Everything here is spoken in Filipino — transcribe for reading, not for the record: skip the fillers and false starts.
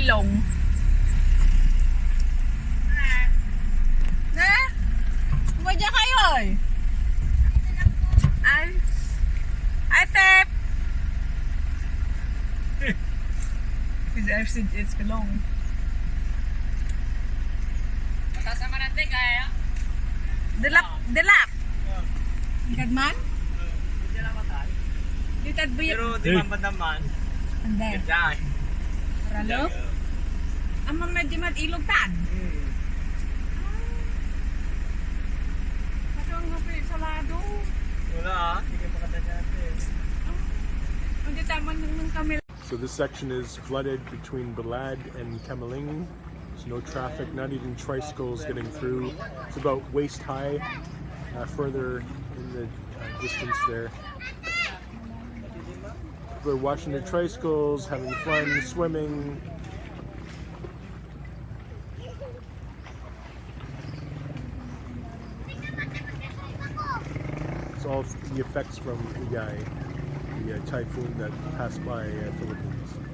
ilong. Na? Kumadya kayo eh. Ay, Tep! It's long. Matasama natin kaya. Dilap. Kadman? Hindi na matay. Ditad ba Pero di man bandaman. Ande. Diyan. Ralo? Ama medyo ilog tan. Kasi ang hapi salado. Wala hindi ka makatanya natin. Hindi taman ng kami. So this section is flooded between Balad and Kamaling. There's no traffic, not even tricycles getting through. It's about waist high, further in the distance there. People are watching their tricycles, having fun, swimming. It's all the effects from Igay, the typhoon that passed by Philippines.